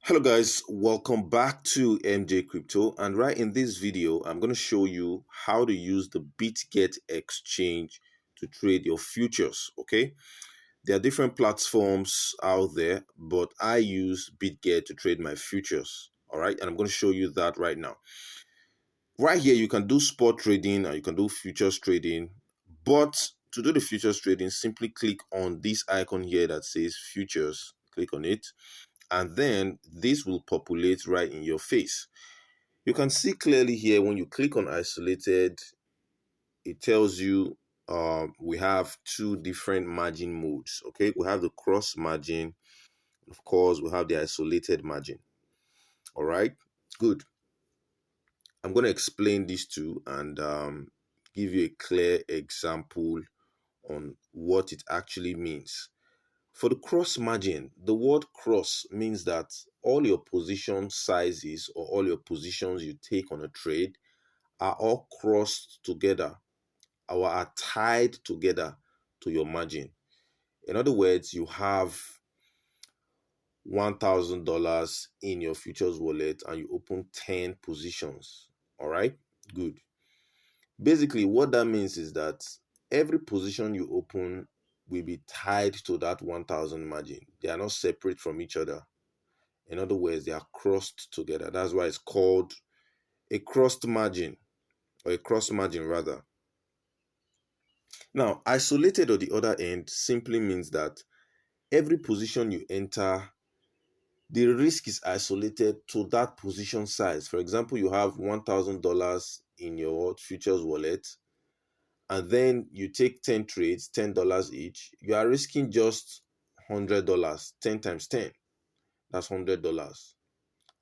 Hello guys, welcome back to MJ Crypto, and right in this video I'm going to show you how to use the Bitget exchange to trade your futures. Okay, there are different platforms out there, but I use Bitget to trade my futures. All right, and I'm going to show you that right now. Right here you can do spot trading and you can do futures trading, but to do the futures trading, simply click on this icon here that says futures. Click on it, and then this will populate right in your face. You can see clearly here when you click on isolated, it tells you we have two different margin modes. Okay, we have the cross margin, of course we have the isolated margin. All right, good. I'm going to explain these two and give you a clear example on what it actually means. For the cross margin, the word cross means that all your position sizes or all your positions you take on a trade are all crossed together or are tied together to your margin. In other words, you have $1,000 in your futures wallet and you open 10 positions. All right, good. Basically, what that means is that every position you open will be tied to that 1,000 margin. They are not separate from each other. In other words, they are crossed together. That's why it's called a crossed margin, or a cross margin rather. Now, isolated on the other end simply means that every position you enter, the risk is isolated to that position size. For example, you have $1,000 in your futures wallet, and then you take 10 trades, $10 each. You are risking just $100. 10 times 10, that's $100.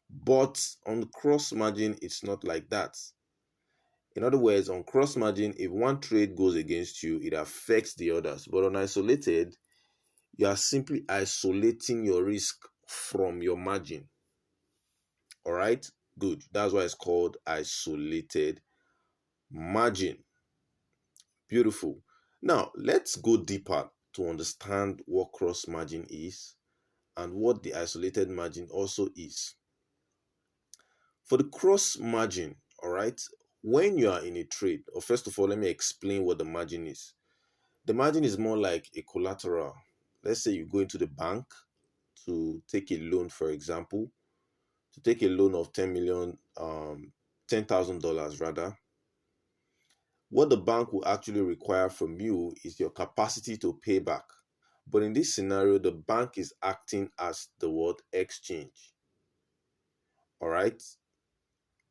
But on cross margin, it's not like that. In other words, on cross margin, if one trade goes against you, it affects the others. But on isolated, you are simply isolating your risk from your margin. All right, good. That's why it's called isolated margin. Beautiful. Now, let's go deeper to understand what cross margin is and what the isolated margin also is. For the cross margin, all right, when you are in a trade, or first of all, let me explain what the margin is. The margin is more like a collateral. Let's say you go into the bank to take a loan, for example, to take a loan of 10 million, $10,000 rather. What the bank will actually require from you is your capacity to pay back. But in this scenario, the bank is acting as the word exchange. All right.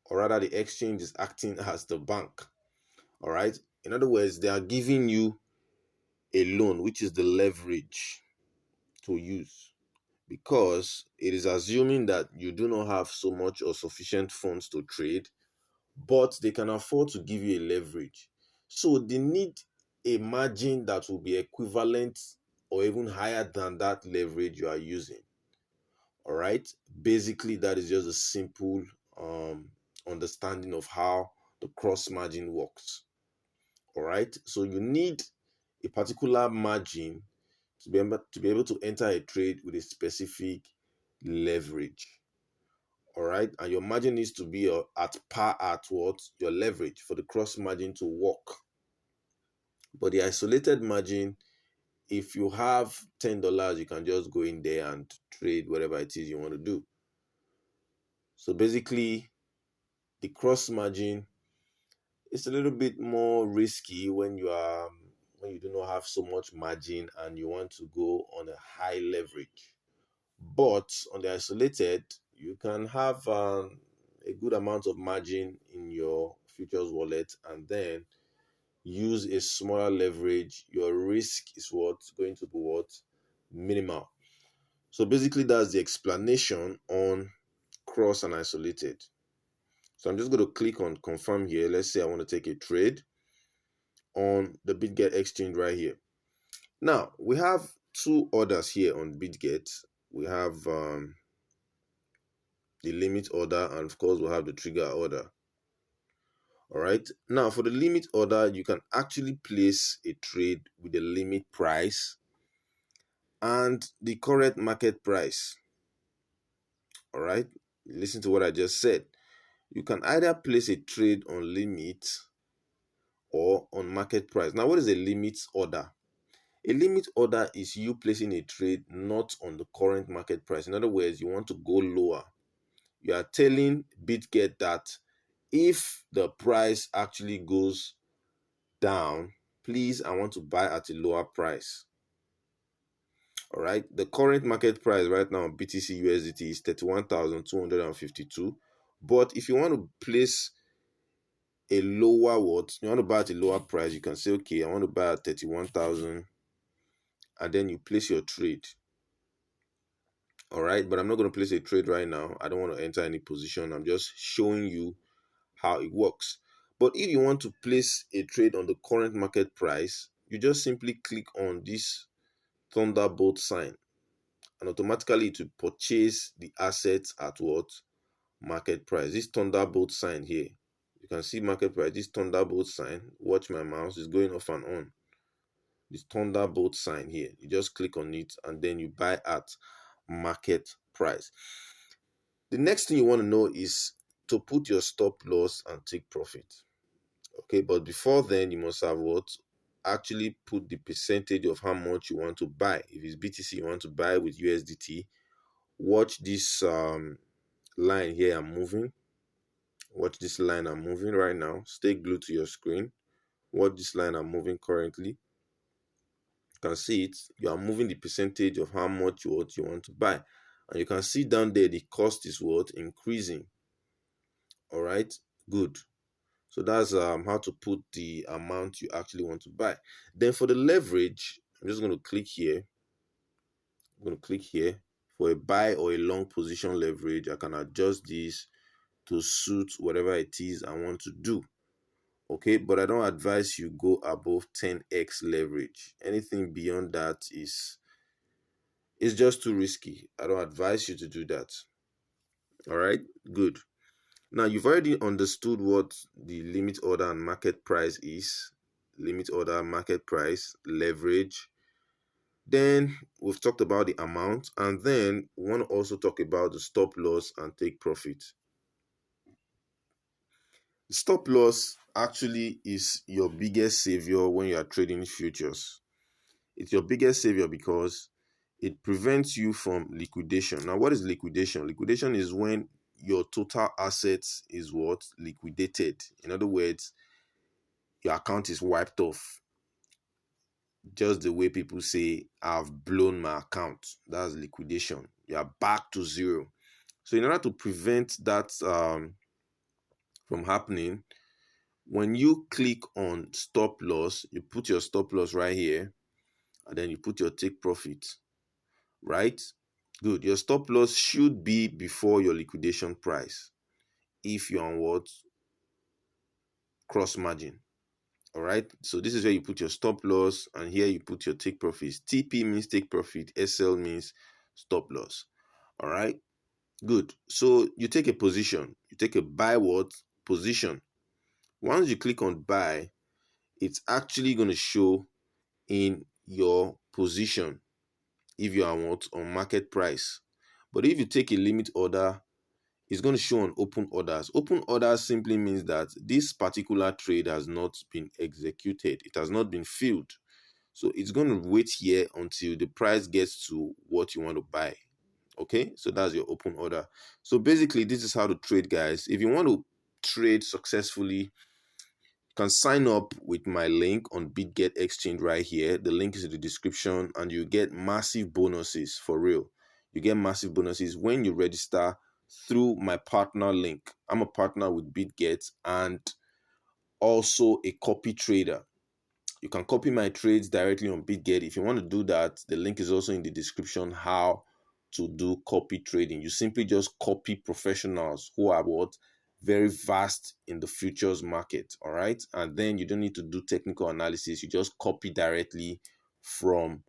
Or rather, the exchange is acting as the bank. All right. In other words, they are giving you a loan, which is the leverage to use, because it is assuming that you do not have so much or sufficient funds to trade, but they can afford to give you a leverage. So they need a margin that will be equivalent or even higher than that leverage you are using. All right. Basically, that is just a simple understanding of how the cross margin works. All right. So you need a particular margin to be able to enter a trade with a specific leverage. All right, and your margin needs to be at par at what your leverage for the cross margin to work. But the isolated margin, if you have $10, you can just go in there and trade whatever it is you want to do. So basically, the cross margin is a little bit more risky when you do not have so much margin and you want to go on a high leverage. But on the isolated, you can have a good amount of margin in your futures wallet and then use a smaller leverage. Your risk is going to be minimal. So basically, that's the explanation on cross and isolated. So I'm just going to click on confirm here. Let's say I want to take a trade on the Bitget exchange right here. Now we have two orders here on Bitget. We have the limit order, and of course we'll have the trigger order. All right, now for the limit order, you can actually place a trade with the limit price and the current market price. All right, listen to what I just said. You can either place a trade on limit or on market price. Now, what is a limit order? A limit order is you placing a trade not on the current market price. In other words, you want to go lower. You are telling Bitget that if the price actually goes down, please, I want to buy at a lower price. All right, the current market price right now on BTC USDT is 31,252. But if you want to place a lower you want to buy at a lower price, you can say, okay, I want to buy at 31,000, and then you place your trade. All right, but I'm not going to place a trade right now. I don't want to enter any position. I'm just showing you how it works. But if you want to place a trade on the current market price, you just simply click on this Thunderbolt sign, and automatically it will purchase the assets at what? Market price. This Thunderbolt sign here, you can see market price. This Thunderbolt sign, watch my mouse, is going off and on. This Thunderbolt sign here, you just click on it and then you buy at market price. The next thing you want to know is to put your stop loss and take profit. Okay, but before then, you must have what? Actually put the percentage of how much you want to buy. If it's BTC you want to buy with USDT, watch this line here I'm moving. Watch this line I'm moving right now. Stay glued to your screen. Watch this line I'm moving currently. You can see it. You are moving the percentage of how much you want to buy. And you can see down there the cost is what? Increasing. All right, good. So that's how to put the amount you actually want to buy. Then for the leverage, I'm just going to click here. I'm going to click here for a buy or a long position leverage. I can adjust this to suit whatever it is I want to do. Okay, but I don't advise you go above 10x leverage. Anything beyond that is just too risky. I don't advise you to do that. All right, good. Now you've already understood what the limit order and market price is. Limit order, market price, leverage. Then we've talked about the amount, and then we want to also talk about the stop loss and take profit. Stop loss actually is your biggest savior when you are trading futures. It's your biggest savior because it prevents you from liquidation. Now, what is liquidation? Liquidation is when your total assets is what? Liquidated. In other words, your account is wiped off. Just the way people say, I've blown my account. That's liquidation. You are back to zero. So in order to prevent that from happening, when you click on stop loss, you put your stop loss right here, and then you put your take profit, right? Good. Your stop loss should be before your liquidation price if you're on what? Cross margin. All right. So this is where you put your stop loss, and here you put your take profits. TP means take profit, SL means stop loss. All right. Good. So you take a position. You take a buy what? Position. Once you click on buy, it's actually going to show in your position if you are what? On market price. But if you take a limit order, it's going to show on open orders. Open orders simply means that this particular trade has not been executed. It has not been filled. So it's going to wait here until the price gets to what you want to buy. Okay, so that's your open order. So basically, this is how to trade, guys. If you want to trade successfully, you can sign up with my link on Bitget Exchange right here. The link is in the description, and you get massive bonuses for real. You get massive bonuses when you register through my partner link. I'm a partner with Bitget and also a copy trader. You can copy my trades directly on Bitget. If you want to do that, the link is also in the description how to do copy trading. You simply just copy professionals who are what? Very vast in the futures market. All right. And then you don't need to do technical analysis. You just copy directly from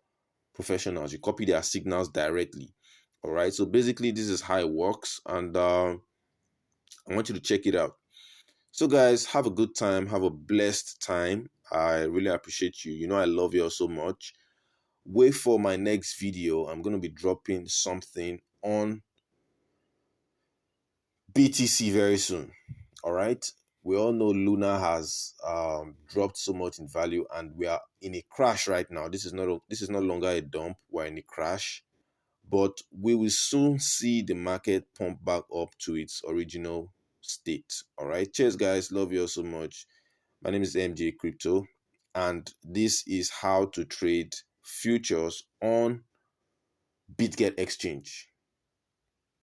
professionals. You copy their signals directly. All right. So basically, this is how it works. And I want you to check it out. So guys, have a good time. Have a blessed time. I really appreciate you. You know I love you all so much. Wait for my next video. I'm going to be dropping something on BTC very soon. All right. We all know Luna has dropped so much in value, and we are in a crash right now. This is no longer a dump. We're in a crash, but we will soon see the market pump back up to its original state. All right. Cheers, guys. Love you all so much. My name is MJ Crypto, and this is how to trade futures on Bitget exchange.